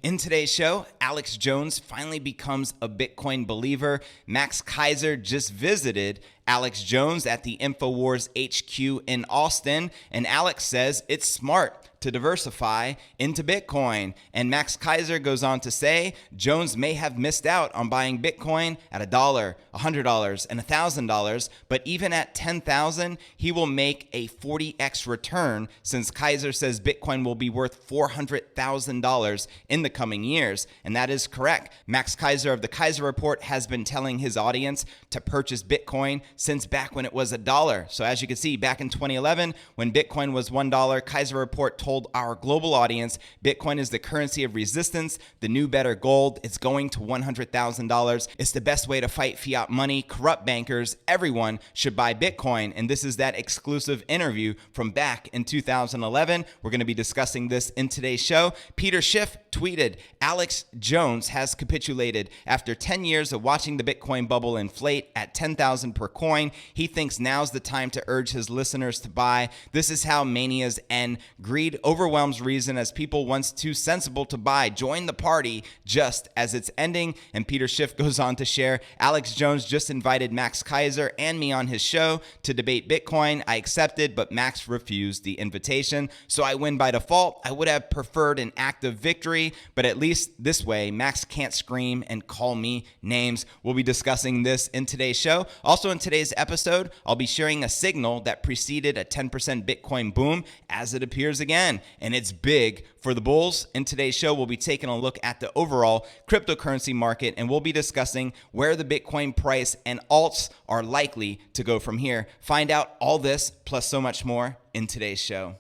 In today's show, Alex Jones finally becomes a Bitcoin believer. Max Keiser just visited Alex Jones at the Infowars HQ in Austin, and Alex says it's smart to diversify into Bitcoin. And Max Keiser goes on to say Jones may have missed out on buying Bitcoin at $1, $100, and $1,000, but even at $10,000, he will make a 40x return since Keiser says Bitcoin will be worth $400,000 in the coming years. And that is correct. Max Keiser of the Keiser Report has been telling his audience to purchase Bitcoin since back when it was $1. So as you can see, back in 2011, when Bitcoin was $1, Keiser Report told our global audience Bitcoin is the currency of resistance, the new better gold. It's going to $100,000. It's the best way to fight fiat money, corrupt bankers. Everyone should buy Bitcoin. And this is that exclusive interview from back in 2011. We're going to be discussing this in today's show. Peter Schiff tweeted, Alex Jones has capitulated. After 10 years of watching the Bitcoin bubble inflate at 10,000 per coin, he thinks now's the time to urge his listeners to buy. This is how manias end. Greed overwhelms reason as people once too sensible to buy join the party just as it's ending. And Peter Schiff goes on to share, Alex Jones just invited Max Keiser and me on his show to debate Bitcoin. I accepted, but Max refused the invitation. So I win by default. I would have preferred an active victory, but at least this way, Max can't scream and call me names. We'll be discussing this in today's show. Also in today's episode, I'll be sharing a signal that preceded a 10% Bitcoin boom as it appears again. And it's big for the bulls. In today's show, we'll be taking a look at the overall cryptocurrency market, and we'll be discussing where the Bitcoin price and alts are likely to go from here. Find out all this plus so much more in today's show.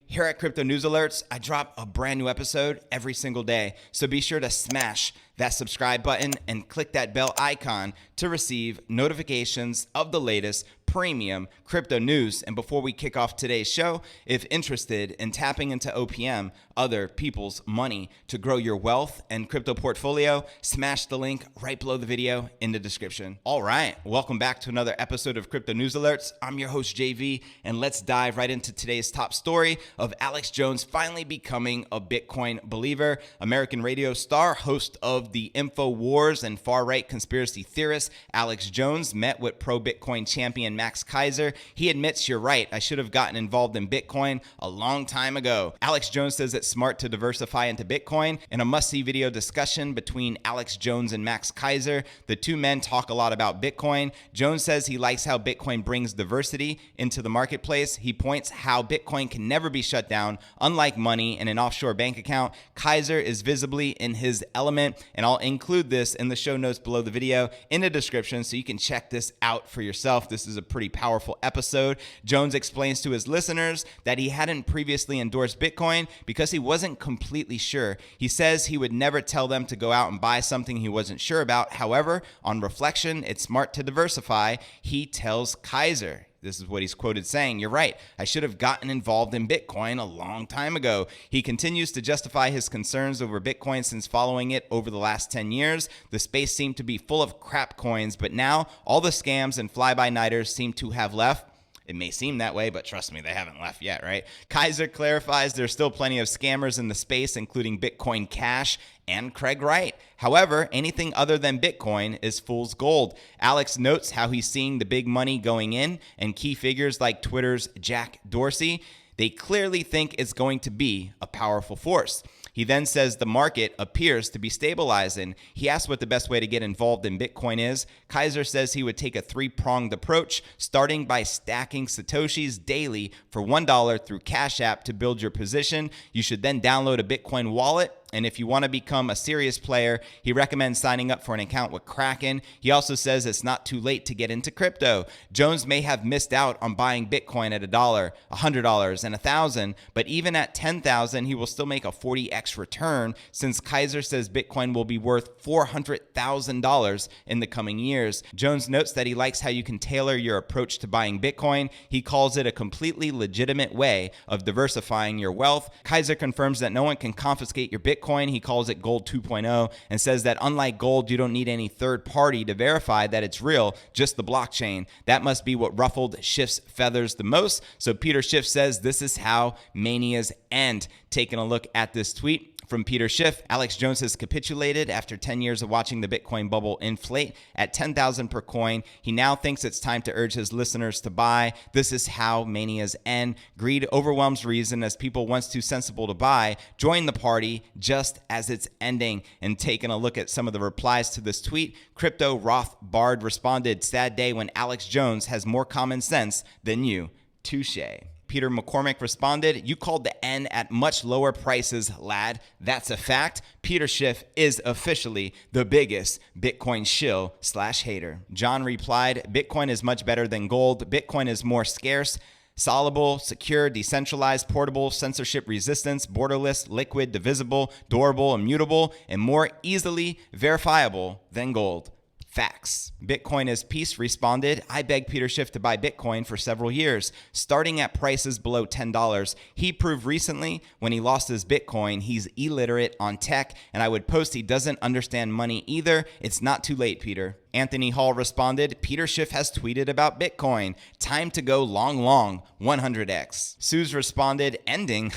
Here at Crypto News Alerts, I drop a brand new episode every single day. So be sure to smash that subscribe button and click that bell icon to receive notifications of the latest premium crypto news. And before we kick off today's show, if interested in tapping into OPM, other people's money, to grow your wealth and crypto portfolio, smash the link right below the video in the description. All right, welcome back to another episode of Crypto News Alerts. I'm your host, JV, and let's dive right into today's top story of Alex Jones finally becoming a Bitcoin believer. American radio star, host of the Infowars and far-right conspiracy theorist Alex Jones met with pro-Bitcoin champion Max Keiser. He admits, you're right, I should have gotten involved in Bitcoin a long time ago. Alex Jones says it's smart to diversify into Bitcoin. In a must-see video discussion between Alex Jones and Max Keiser, the two men talk a lot about Bitcoin. Jones says he likes how Bitcoin brings diversity into the marketplace. He points how Bitcoin can never be shut down, unlike money in an offshore bank account. Keiser is visibly in his element, and I'll include this in the show notes below the video in the description so you can check this out for yourself. This is a pretty powerful episode. Jones explains to his listeners that he hadn't previously endorsed Bitcoin because he wasn't completely sure. He says he would never tell them to go out and buy something he wasn't sure about. However, on reflection, it's smart to diversify, he tells Keiser. This is what he's quoted saying, you're right, I should have gotten involved in Bitcoin a long time ago. He continues to justify his concerns over Bitcoin since following it over the last 10 years. The space seemed to be full of crap coins, but now all the scams and fly-by-nighters seem to have left. It may seem that way, but trust me, they haven't left yet, right? Keiser clarifies there's still plenty of scammers in the space, including Bitcoin Cash and Craig Wright. However, anything other than Bitcoin is fool's gold. Alex notes how he's seeing the big money going in, and key figures like Twitter's Jack Dorsey, they clearly think it's going to be a powerful force. He then says the market appears to be stabilizing. He asks what the best way to get involved in Bitcoin is. Keiser says he would take a three-pronged approach, starting by stacking Satoshis daily for $1 through Cash App to build your position. You should then download a Bitcoin wallet. And if you want to become a serious player, he recommends signing up for an account with Kraken. He also says it's not too late to get into crypto. Jones may have missed out on buying Bitcoin at $1, $100, and $1,000, but even at $10,000, he will still make a 40x return since Keiser says Bitcoin will be worth $400,000 in the coming years. Jones notes that he likes how you can tailor your approach to buying Bitcoin. He calls it a completely legitimate way of diversifying your wealth. Keiser confirms that no one can confiscate your Bitcoin Bitcoin. He calls it gold 2.0 and says that unlike gold, you don't need any third party to verify that it's real, just the blockchain. That must be what ruffled Schiff's feathers the most. So Peter Schiff says this is how manias end. Taking a look at this tweet from Peter Schiff, Alex Jones has capitulated after 10 years of watching the Bitcoin bubble inflate at 10,000 per coin. He now thinks it's time to urge his listeners to buy. This is how manias end. Greed overwhelms reason as people once too sensible to buy join the party just as it's ending. And taking a look at some of the replies to this tweet, Crypto Roth Bard responded, "Sad day when Alex Jones has more common sense than you. Touche." Peter McCormick responded, "You called the N at much lower prices, lad. That's a fact. Peter Schiff is officially the biggest Bitcoin shill/hater." John replied, "Bitcoin is much better than gold. Bitcoin is more scarce, soluble, secure, decentralized, portable, censorship resistant, borderless, liquid, divisible, durable, immutable, and more easily verifiable than gold. Facts." Bitcoin is Peace responded, "I begged Peter Schiff to buy Bitcoin for several years, starting at prices below $10. He proved recently when he lost his Bitcoin he's illiterate on tech, and I would post he doesn't understand money either. It's not too late, Peter." Anthony Hall responded, "Peter Schiff has tweeted about Bitcoin. Time to go long, 100x. Suze responded, "Ending?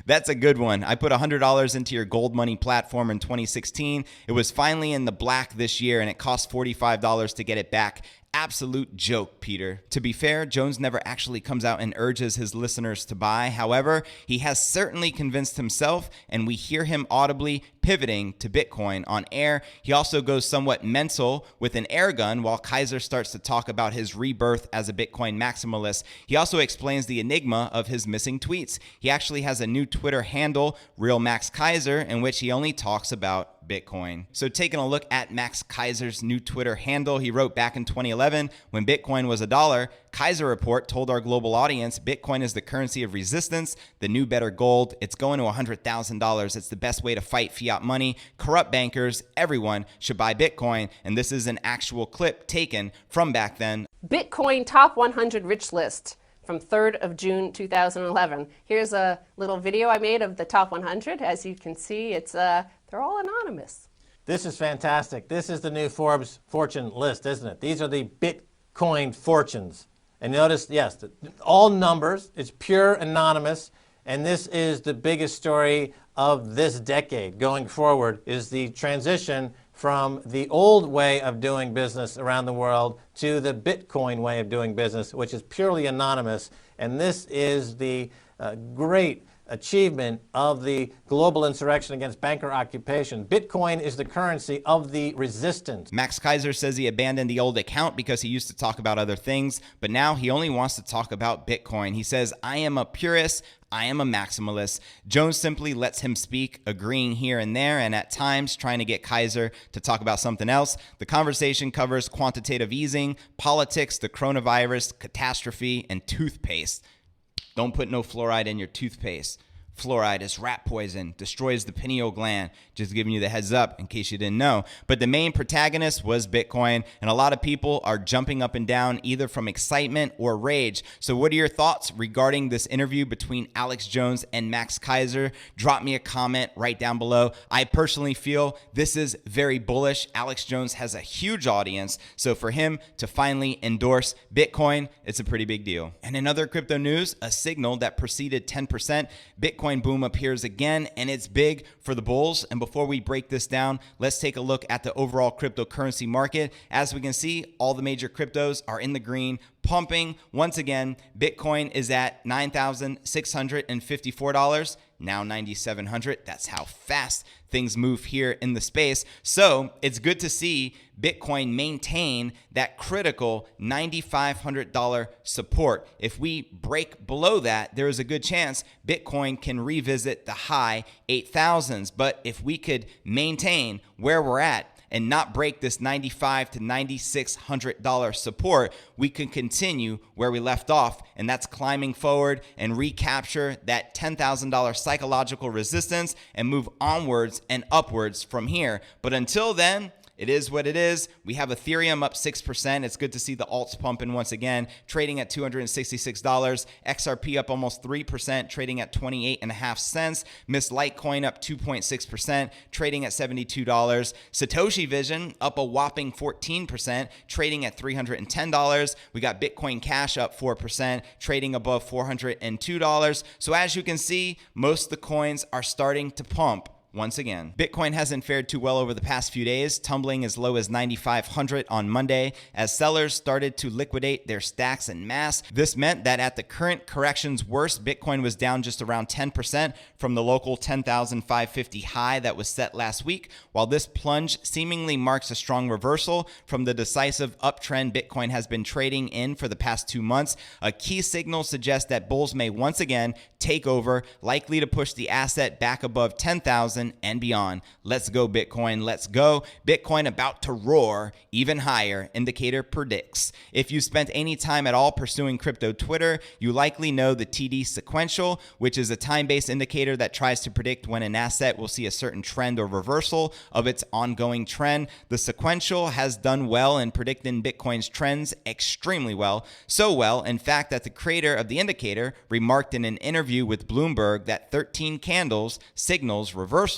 That's a good one. I put $100 into your gold money platform in 2016. It was finally in the black this year, and it cost $45 to get it back. Absolute joke, Peter." To be fair, Jones never actually comes out and urges his listeners to buy. However, he has certainly convinced himself, and we hear him audibly pivoting to Bitcoin on air. He also goes somewhat mental with an air gun while Keiser starts to talk about his rebirth as a Bitcoin maximalist. He also explains the enigma of his missing tweets. He actually has a new Twitter handle, Real Max Keiser, in which he only talks about Bitcoin. So taking a look at Max Keiser's new Twitter handle, he wrote back in 2011, when Bitcoin was $1, Keiser Report told our global audience, Bitcoin is the currency of resistance, the new better gold. It's going to $100,000. It's the best way to fight fiat money. Corrupt bankers, everyone should buy Bitcoin. And this is an actual clip taken from back then. Bitcoin Top 100 Rich List from 3rd of June 2011. Here's a little video I made of the top 100. As you can see, it's they're all anonymous. This is fantastic. This is the new Forbes fortune list, isn't it? These are the Bitcoin fortunes. And notice, yes, all numbers. It's pure anonymous. And this is the biggest story of this decade going forward, is the transition from the old way of doing business around the world to the Bitcoin way of doing business, which is purely anonymous. And this is the great achievement of the global insurrection against banker occupation. Bitcoin is the currency of the resistance. Max Keiser says he abandoned the old account because he used to talk about other things, but now he only wants to talk about Bitcoin. He says, "I am a purist. I am a maximalist." Jones simply lets him speak, agreeing here and there, and at times trying to get Keiser to talk about something else. The conversation covers quantitative easing, politics, the coronavirus, catastrophe, and toothpaste. Don't put no fluoride in your toothpaste. Fluoride is rat poison, destroys the pineal gland. Just giving you the heads up in case you didn't know. But the main protagonist was Bitcoin, and a lot of people are jumping up and down either from excitement or rage. So what are your thoughts regarding this interview between Alex Jones and Max Keiser? Drop me a comment right down below. I personally feel this is very bullish. Alex Jones has a huge audience, so for him to finally endorse Bitcoin, it's a pretty big deal. And in other crypto news, a signal that preceded 10%, Bitcoin boom appears again, and it's big for the bulls. And before we break this down, let's take a look at the overall cryptocurrency market. As we can see, all the major cryptos are in the green, pumping. Once again, Bitcoin is at $9,654, now $9,700. That's how fast things move here in the space. So it's good to see Bitcoin maintain that critical $9,500 support. If we break below that, there is a good chance Bitcoin can revisit the high 8,000s. But if we could maintain where we're at and not break this $9,500 to $9,600 support, we can continue where we left off, and that's climbing forward and recapture that $10,000 psychological resistance and move onwards and upwards from here. But until then, it is what it is. We have Ethereum up 6%. It's good to see the alts pumping once again, trading at $266. XRP up almost 3%, trading at 28.5 cents. Miss Litecoin up 2.6%, trading at $72. Satoshi Vision up a whopping 14%, trading at $310. We got Bitcoin Cash up 4%, trading above $402. So as you can see, most of the coins are starting to pump once again. Bitcoin hasn't fared too well over the past few days, tumbling as low as 9,500 on Monday as sellers started to liquidate their stacks en masse. This meant that at the current correction's worst, Bitcoin was down just around 10% from the local 10,550 high that was set last week. While this plunge seemingly marks a strong reversal from the decisive uptrend Bitcoin has been trading in for the past 2 months, a key signal suggests that bulls may once again take over, likely to push the asset back above 10,000 and beyond. Let's go, Bitcoin. Let's go. Bitcoin about to roar even higher, indicator predicts. If you spent any time at all pursuing crypto Twitter, you likely know the TD sequential, which is a time-based indicator that tries to predict when an asset will see a certain trend or reversal of its ongoing trend. The sequential has done well in predicting Bitcoin's trends extremely well. So well, in fact, that the creator of the indicator remarked in an interview with Bloomberg that 13 candles signals reversals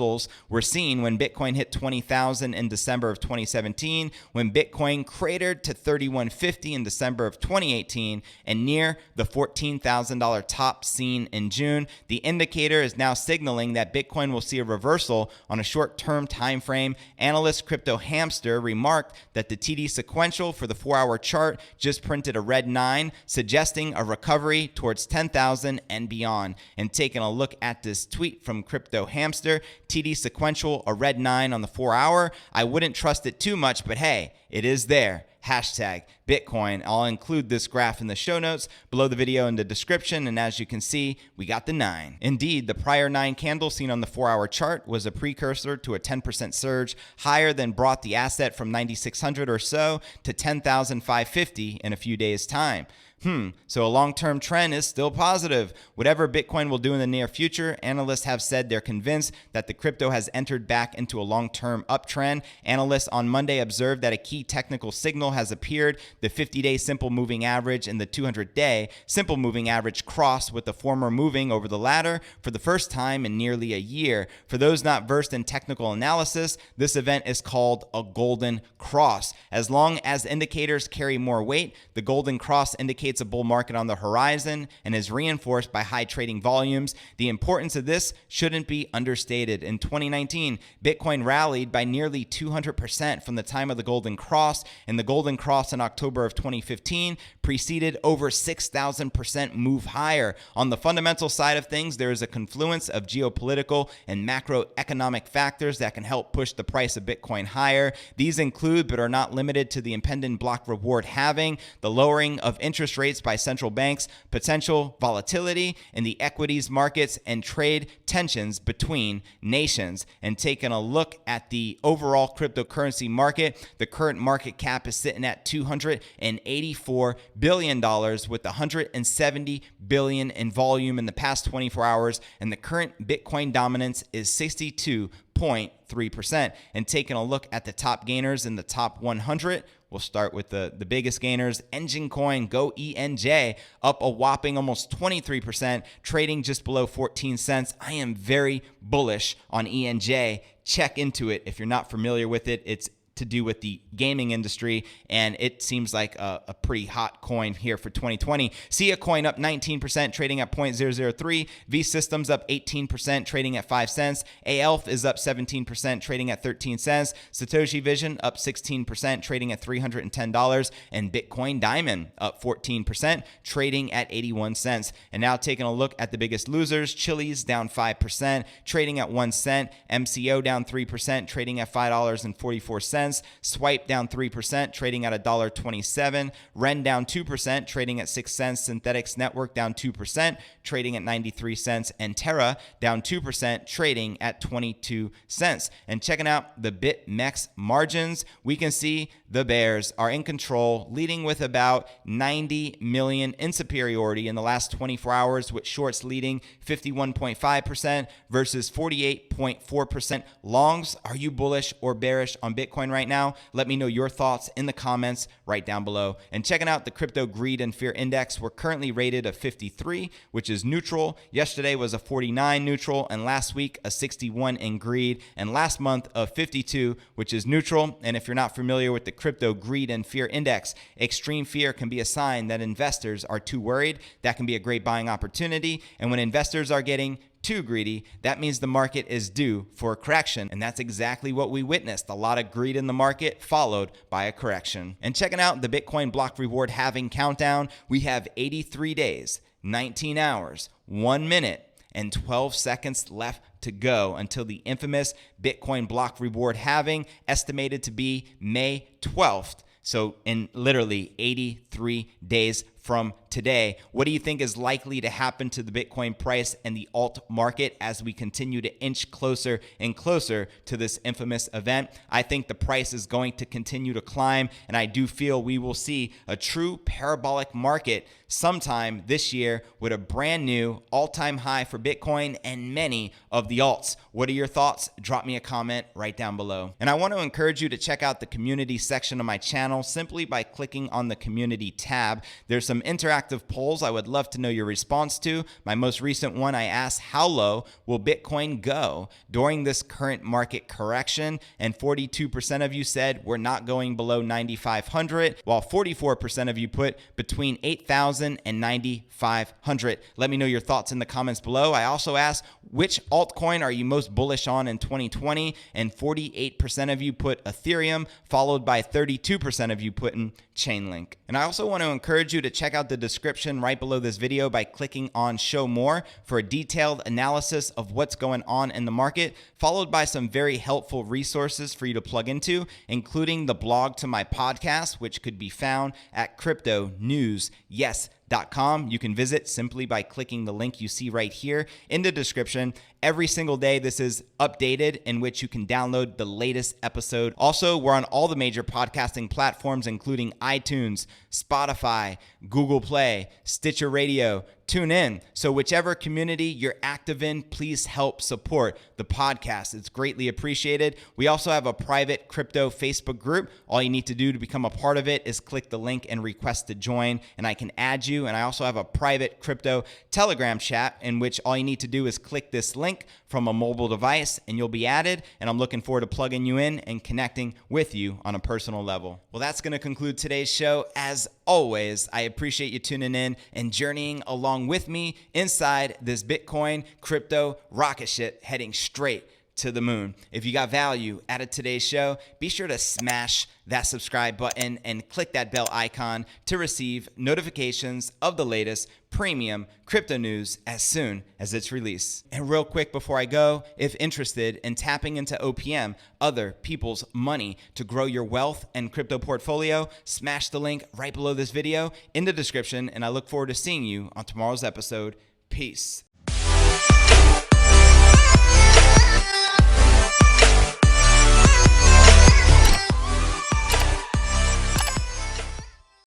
were seen when Bitcoin hit 20,000 in December of 2017, when Bitcoin cratered to 3,150 in December of 2018, and near the $14,000 top seen in June. The indicator is now signaling that Bitcoin will see a reversal on a short-term time frame. Analyst Crypto Hamster remarked that the TD sequential for the 4-hour chart just printed a red 9, suggesting a recovery towards 10,000 and beyond. And taking a look at this tweet from Crypto Hamster, TD sequential, a red 9 on the 4-hour. I wouldn't trust it too much, but hey, it is there. Hashtag Bitcoin. I'll include this graph in the show notes below the video in the description, and as you can see, we got the 9. Indeed, the prior 9 candle seen on the 4-hour chart was a precursor to a 10% surge higher than brought the asset from 9,600 or so to 10,550 in a few days' time. So a long-term trend is still positive. Whatever Bitcoin will do in the near future, analysts have said they're convinced that the crypto has entered back into a long-term uptrend. Analysts on Monday observed that a key technical signal has appeared. The 50-day simple moving average and the 200-day simple moving average crossed, with the former moving over the latter for the first time in nearly a year. For those not versed in technical analysis, this event is called a golden cross. As long as indicators carry more weight, the golden cross indicates a bull market on the horizon and is reinforced by high trading volumes. The importance of this shouldn't be understated. In 2019, Bitcoin rallied by nearly 200% from the time of the Golden Cross, and the Golden Cross in October of 2015 preceded over 6,000% move higher. On the fundamental side of things, there is a confluence of geopolitical and macroeconomic factors that can help push the price of Bitcoin higher. These include, but are not limited to, the impending block reward halving, the lowering of interest rates by central banks, potential volatility in the equities markets, and trade tensions between nations. And taking a look at the overall cryptocurrency market, the current market cap is sitting at $284 billion with $170 billion in volume in the past 24 hours, and the current Bitcoin dominance is 62.3%. And taking a look at the top gainers in the top 100, we'll start with the biggest gainers. Engine Coin, go ENJ, up a whopping almost 23%, trading just below 14 cents. I am very bullish on ENJ. Check into it if you're not familiar with it. It's to do with the gaming industry, and it seems like a pretty hot coin here for 2020. Sia Coin up 19%, trading at 0.003. V Systems up 18%, trading at 5 cents. ALF is up 17%, trading at 13 cents. Satoshi Vision up 16%, trading at $310. And Bitcoin Diamond up 14%, trading at 81 cents. And now taking a look at the biggest losers, Chili's down 5%, trading at 1 cent. MCO down 3%, trading at $5.44. Swipe down 3%, trading at $1.27. Ren down 2%, trading at 6 cents. Synthetics Network down 2%, trading at 93 cents. And Terra down 2%, trading at 22 cents. And checking out the BitMEX margins, we can see the bears are in control, leading with about 90 million in superiority in the last 24 hours, with shorts leading 51.5% versus 48.4% longs. Are you bullish or bearish on Bitcoin right now? Let me know your thoughts in the comments right down below. And checking out the crypto greed and fear index, we're currently rated a 53, which is neutral. Yesterday was a 49 neutral, and last week a 61 in greed, and last month a 52, which is neutral. And if you're not familiar with the crypto greed and fear index, extreme fear can be a sign that investors are too worried. That can be a great buying opportunity. And when investors are getting too greedy, that means the market is due for a correction. And that's exactly what we witnessed. A lot of greed in the market followed by a correction. And checking out the Bitcoin block reward halving countdown, we have 83 days, 19 hours, 1 minute, and 12 seconds left to go until the infamous Bitcoin block reward halving, estimated to be May 12th. So in literally 83 days from today. What do you think is likely to happen to the Bitcoin price and the alt market as we continue to inch closer and closer to this infamous event? I think the price is going to continue to climb, and I do feel we will see a true parabolic market sometime this year with a brand new all-time high for Bitcoin and many of the alts. What are your thoughts? Drop me a comment right down below. And I want to encourage you to check out the community section of my channel simply by clicking on the community tab. There's some interactive polls I would love to know your response to. My most recent one, I asked, how low will Bitcoin go during this current market correction? And 42% of you said we're not going below 9,500, while 44% of you put between 8,000 and 9,500. Let me know your thoughts in the comments below. I also asked, which altcoin are you most bullish on in 2020? And 48% of you put Ethereum, followed by 32% of you putting Chainlink. And I also want to encourage you to check out the description right below this video by clicking on Show More for a detailed analysis of what's going on in the market, followed by some very helpful resources for you to plug into, including the blog to my podcast, which could be found at cryptonewsyes.com. You can visit simply by clicking the link you see right here in the description. Every single day, this is updated, in which you can download the latest episode. Also, we're on all the major podcasting platforms, including iTunes, Spotify, Google Play, Stitcher Radio, TuneIn. So whichever community you're active in, please help support the podcast. It's greatly appreciated. We also have a private crypto Facebook group. All you need to do to become a part of it is click the link and request to join, and I can add you. And I also have a private crypto Telegram chat, in which all you need to do is click this link from a mobile device and you'll be added. And I'm looking forward to plugging you in and connecting with you on a personal level. Well, that's going to conclude today's show. As always, I appreciate you tuning in and journeying along with me inside this Bitcoin crypto rocket ship heading straight to the moon. If you got value out of today's show, be sure to smash that subscribe button and click that bell icon to receive notifications of the latest premium crypto news as soon as it's released. And real quick before I go, if interested in tapping into OPM, other people's money, to grow your wealth and crypto portfolio, smash the link right below this video in the description, and I look forward to seeing you on tomorrow's episode. Peace.